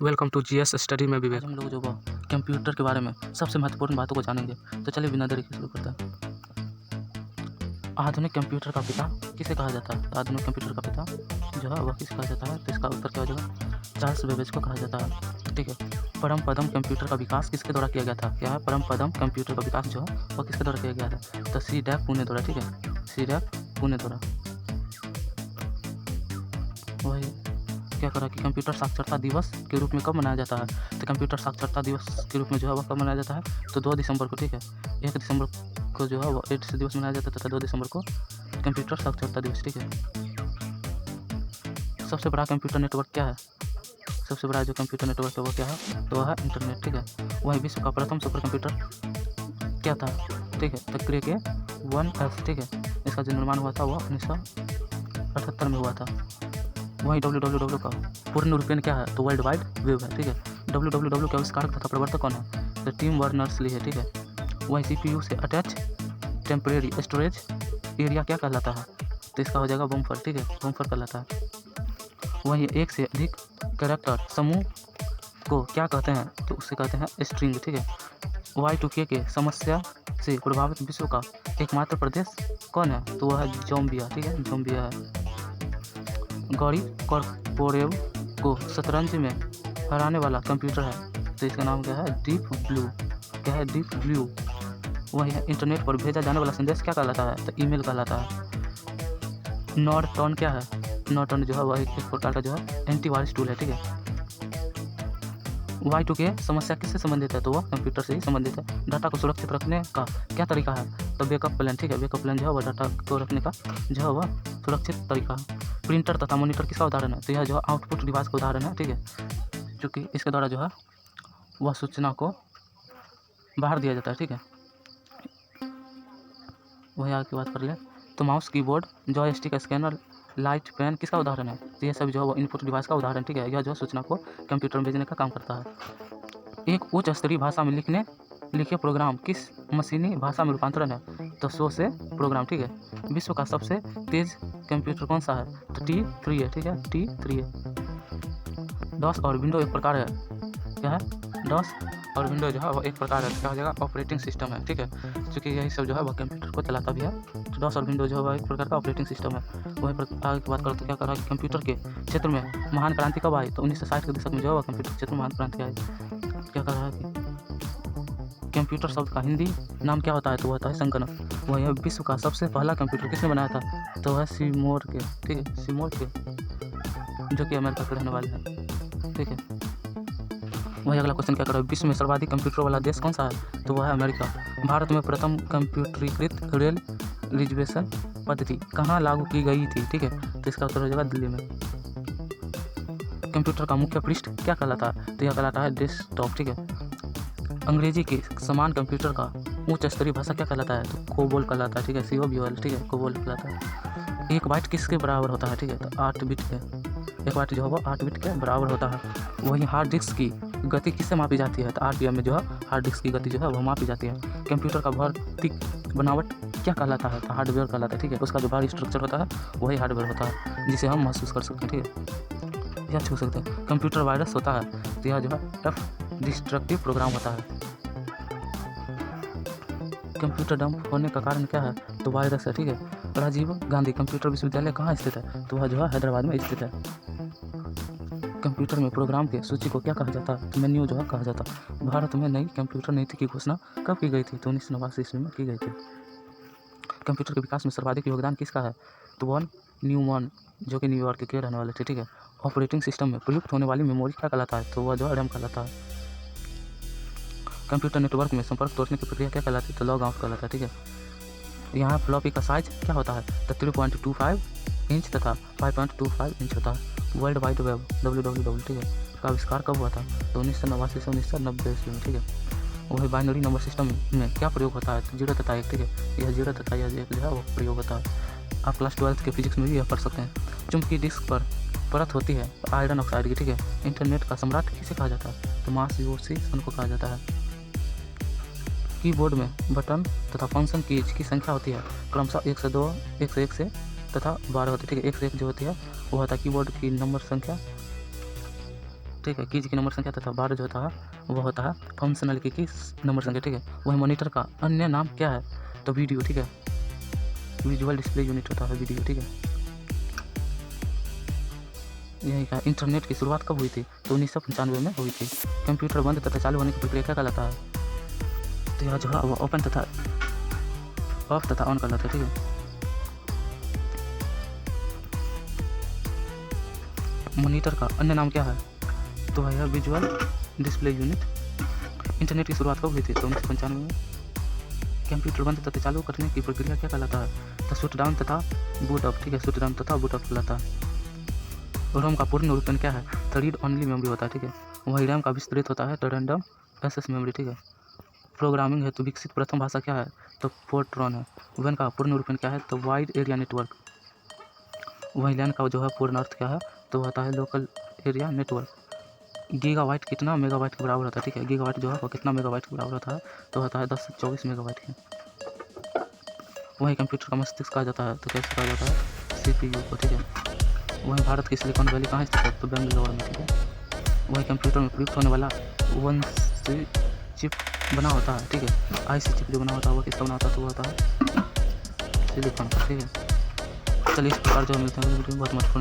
Welcome to GS study में विवेक। आज हम लोग जो कंप्यूटर के बारे में सबसे महत्वपूर्ण बातों को जानेंगे। तो चलिए बिना देरी के शुरू करते हैं। आधुनिक कंप्यूटर का पिता किसे कहा जाता है? आधुनिक कंप्यूटर का पिता जो है वह किसे कहा जाता है? तो इसका उत्तर क्या हो जाएगा? चार्ल्स बेबेज को कहा जाता है। ठीक है। परम पदम कंप्यूटर का विकास किसके द्वारा किया गया था? क्या है परम पदम कंप्यूटर का विकास जो है वह किसके द्वारा किया गया था? तो सी डैक पुणे द्वारा। ठीक है, सी डैक पुणे द्वारा। वही क्या करा कि कंप्यूटर साक्षरता दिवस के रूप में कब मनाया जाता है? तो कंप्यूटर साक्षरता दिवस के रूप में जो है वह कब मनाया जाता है? तो 2 दिसंबर को। ठीक है, 1 दिसंबर को जो है वो एड्स दिवस मनाया जाता है तथा 2 दिसंबर को कंप्यूटर साक्षरता दिवस। ठीक है। सबसे बड़ा कंप्यूटर नेटवर्क क्या है? सबसे बड़ा जो कंप्यूटर नेटवर्क है वो क्या है? तो वह है इंटरनेट। ठीक है। वही विश्व का प्रथम सुपर कंप्यूटर क्या था? ठीक है, तो क्रे के 1S। ठीक है, इसका जो निर्माण हुआ था वह 1978 में हुआ था। वहीं www का पूर्ण रूपेण क्या है? तो वर्ल्ड वाइड वेब है। ठीक है, www के आविष्कारक तथा प्रवर्तक कौन है? तो टिम बर्नर्स-ली है। ठीक है। वहीं CPU से अटैच टेम्परेरी स्टोरेज एरिया क्या कहलाता है? तो इसका हो जाएगा बम्फर। ठीक है, बम्फर कहलाता है। वहीं एक से अधिक कैरेक्टर समूह को क्या कहते हैं? तो उसे कहते हैं स्ट्रिंग। ठीक है। Y2K के समस्या से प्रभावित विश्व का एकमात्र प्रदेश कौन है? तो वह है ज़ाम्बिया। ठीक है, ज़ाम्बिया है। गौरी कॉर्पोरेव को शतरंज में हराने वाला कंप्यूटर है, तो इसका नाम क्या है? Deep blue. क्या है? Deep blue. वही है इंटरनेट पर भेजा जाने वाला संदेश क्या कहलाता है? तो ईमेल कहलाता है। नॉर्टन क्या है? नॉर्टन जो है वह एक प्रकार का जो है एंटीवायरस टूल है। ठीक है। Y2K समस्या किससे संबंधित है? तो वह कंप्यूटर से ही संबंधित है। डाटा को सुरक्षित रखने का क्या तरीका है? तो बैकअप प्लान। ठीक है, बैकअप प्लान जो है वह डाटा को रखने का जो है वह सुरक्षित तरीका है। प्रिंटर तथा मॉनिटर किसका उदाहरण है? तो यह जो है आउटपुट डिवाइस का उदाहरण है। ठीक है, क्योंकि इसके द्वारा जो है वह सूचना को बाहर दिया जाता है। ठीक है, वही आगे की बात कर ले तो mouse, keyboard, joystick, scanner, light, pen किसका उदाहरण है? तो यह सब जो है वो इनपुट डिवाइस का उदाहरण। ठीक है, यह जो है सूचना को कंप्यूटर में भेजने का काम करता है। एक उच्च स्तरीय भाषा में लिखे प्रोग्राम किस मशीनी भाषा में रूपांतरण है? तो सो से प्रोग्राम। ठीक है। विश्व का सबसे तेज कंप्यूटर कौन सा है? तो T3 है। ठीक है, T3 है। डॉस और विंडो एक प्रकार है। क्या है? डॉस और विंडो जो है वो एक प्रकार है, क्या हो जाएगा? ऑपरेटिंग सिस्टम है। ठीक है, क्योंकि यही सब जो है वह कंप्यूटर को चलाता भी है। तो डॉस और विंडो जो है वह एक प्रकार का ऑपरेटिंग सिस्टम है। वहीं पर आगे की बात करें तो क्या करा कि कंप्यूटर के क्षेत्र में महान क्रांति कब आई? तो 1960 के दशक में जो है वह कंप्यूटर क्षेत्र में महान क्रांति आई। क्या कर रहा है कि कंप्यूटर शब्द का हिंदी नाम क्या होता है? तो वह होता है संगणक। वह विश्व का सबसे पहला कंप्यूटर किसने बनाया था? तो वह सीमोर के। ठीक है, सीमोर के, जो कि अमेरिका के रहने वाले हैं। ठीक है। वही अगला क्वेश्चन क्या करो, विश्व में सर्वाधिक कंप्यूटर वाला देश कौन सा है? तो वह है अमेरिका। भारत में प्रथम कंप्यूटरीकृत रेल रिजर्वेशन पद्धति कहाँ लागू की गई थी? ठीक है, तो इसका उत्तर हो जाएगा दिल्ली में। कंप्यूटर का मुख्य पृष्ठ क्या कहलाता है? तो यह कहलाता है डेस्कटॉप। ठीक है। अंग्रेजी के समान कंप्यूटर का उच्च स्तरीय भाषा क्या कहलाता है? तो कोबोल कहलाता है। ठीक है, COBOL। ठीक है, कोबोल कहलाता है। 1 बाइट किसके बराबर होता है? ठीक है, तो 8 बिट के। 1 बाइट जो है वो 8 बिट के बराबर होता है। वहीं हार्ड डिस्क की गति किससे मापी जाती है? तो RPM में जो है हार्ड डिस्क की गति जो है वह मापी जाती है। कंप्यूटर का भौतिक बनावट क्या कहलाता है? तो हार्डवेयर कहलाता है। ठीक है, उसका जो बाहरी स्ट्रक्चर होता है वही हार्डवेयर होता है, जिसे हम महसूस कर सकते हैं। ठीक है, या छू सकते हैं। कंप्यूटर वायरस होता है तो यह जो है डिस्ट्रक्टिव प्रोग्राम होता है। कंप्यूटर डंप होने का कारण क्या है? तो वायरस है। ठीक है। राजीव गांधी कंप्यूटर विश्वविद्यालय कहाँ स्थित है? तो वह जो है हैदराबाद में स्थित है। कंप्यूटर में प्रोग्राम के सूची को क्या कहा जाता है? तो मेन्यू जो है कहा जाता है। भारत में नई कंप्यूटर नीति की घोषणा कब की गई थी? तो 1989 ईस्वी में की गई थी। कंप्यूटर के विकास में सर्वाधिक योगदान किसका है? तो वॉन न्यूमैन, जो कि न्यूयॉर्क के रहने वाले थे। ठीक है। ऑपरेटिंग सिस्टम में प्रयुक्त होने वाली मेमोरी क्या कहलाता है? तो वह जो है रैम कहलाता है। कंप्यूटर नेटवर्क में संपर्क तोड़ने की प्रक्रिया क्या कहलाती है? तो लॉग आउट कहलाता है। ठीक है। यहाँ फ्लॉपी का साइज क्या होता है? तो 3.25 इंच तथा 5.25 इंच होता है। World wide web WWW। ठीक है, का आविष्कार कब हुआ था? तो 1989 से 1990 ईस्वी में। ठीक है। वही बाइनरी नंबर सिस्टम में क्या प्रयोग होता है? तो 0 तथा 1। ठीक है, यह 0 तथा यह 1 जो है वो प्रयोग होता है। आप क्लास 12 के फिजिक्स में भी यह पढ़ सकते हैं। चुंबकीय डिस्क पर परत होती है आयरन ऑक्साइड की। ठीक है। इंटरनेट का सम्राट किसे कहा जाता है? तो मास यूर्सी को कहा जाता है। कीबोर्ड में बटन तथा फंक्शन कीज की संख्या होती है क्रमशः 1 से 2, 1 से 1 से तथा 12 होती है। ठीक है, 1 से 1 जो होती है वो होता है कीबोर्ड की नंबर संख्या ठीक है। कीज की नंबर संख्या तथा बार जो होता है वो होता है फंक्शनल की नंबर संख्या, ठीक है। वही मॉनिटर का अन्य नाम क्या है, तो वीडियो, ठीक है। विजुअल डिस्प्ले यूनिट होता है वीडियो, ठीक है। यही का इंटरनेट की शुरुआत कब हुई थी, तो 1995 में हुई थी। कंप्यूटर बंद तथा चालू होने की प्रक्रिया क्या कहलाता है, तो यह जो है वो ओपन तथा ऑफ तथा ऑन कहलाता है, ठीक है। मॉनिटर का अन्य नाम क्या है, तो है विजुअल डिस्प्ले यूनिट। इंटरनेट की शुरुआत कब हुई थी, तो 1995 में। कंप्यूटर बंद तथा चालू करने की प्रक्रिया क्या कहलाता है, तो शट डाउन तथा बूट अप, ठीक है। शट डाउन तथा बूट अप कहलाता है। रोम का पूर्ण रूपन क्या है, तो रीड ओनली मेमोरी होता है, ठीक है। वही रैम का विस्तृत होता है, तो रैंडम एक्सेस मेमोरी, ठीक है। प्रोग्रामिंग हेतु विकसित प्रथम भाषा क्या है, तो फोर्ट्रॉन है। वन का पूर्ण रूपन क्या है, तो वाइड एरिया नेटवर्क। वही लैन का जो है पूर्ण अर्थ क्या है, तो होता है लोकल एरिया नेटवर्क। गीगाबाइट कितना मेगाबाइट के बराबर होता है, ठीक है। गीगाबाइट जो है वो कितना मेगाबाइट के बराबर होता है, तो होता है 10 से 24 मेगाबाइट के। वही कंप्यूटर का मस्तिष्क कहा जाता है, तो कैसे कहा जाता है, CPU को, ठीक है। वही भारत की सिलिकॉन वैली कहाँ स्थित है, तो बेंगलोर में, ठीक है। वही कंप्यूटर में प्रयुक्त होने वाला 1C चिप बना होता है, ठीक है। IC चिप जो बना होता है वो किसका बना होता है, तो वो होता है सिलिकॉन का, ठीक है। चलिए इस प्रकार जो मिलते हैं बहुत महत्वपूर्ण